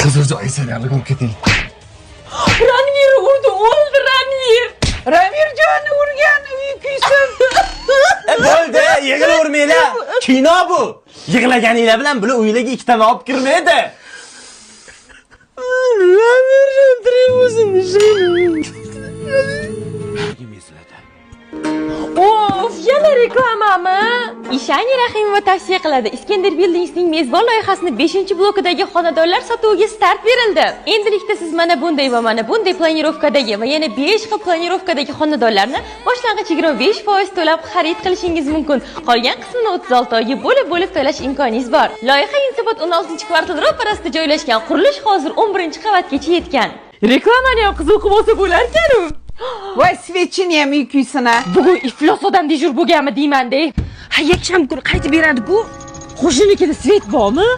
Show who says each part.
Speaker 1: huzur joyi serialiga keting.
Speaker 2: Ranvir urdi, o'ldi Ranvir.
Speaker 3: Ramirjonni urgani uyquysan.
Speaker 4: Bo'ldi, yig'lavermanglar. Kino bu. Yig'laganinglar bilan bular uylarga ikkitani olib kirmaydi.
Speaker 3: Ramirjon tribuzni
Speaker 2: Of, yana reklamami? Ishani Rahimova tavsiya qiladi. Iskandar Buildings'ning mezbon loyihasining 5-blokidagi xonadonlar sotuviga start berildi. Endilikda siz mana bunday va mana bunday planirovkadagi va yana 5 xil planirovkadagi xonadonlarni boshlang'ich 25% to'lab xarid qilishingiz mumkin. Qolgan qismini 36 oyga bo'lib to'lash imkoningiz bor. Loyiha Yunusobod 16-kvartal ro'parasida joylashgan. Qurilish hozir 11-qavatgacha yetgan. Reklamani ham qizil qilib olsa bo'lar-ku.
Speaker 3: Voy, svechini ham uyquysan-a.
Speaker 2: Bugun iflos odam dejur bo'lganmi deyman-da.
Speaker 3: Ha, yakshanba kuni qaytib beradi bu.
Speaker 2: Qo'shninikida svet bormi?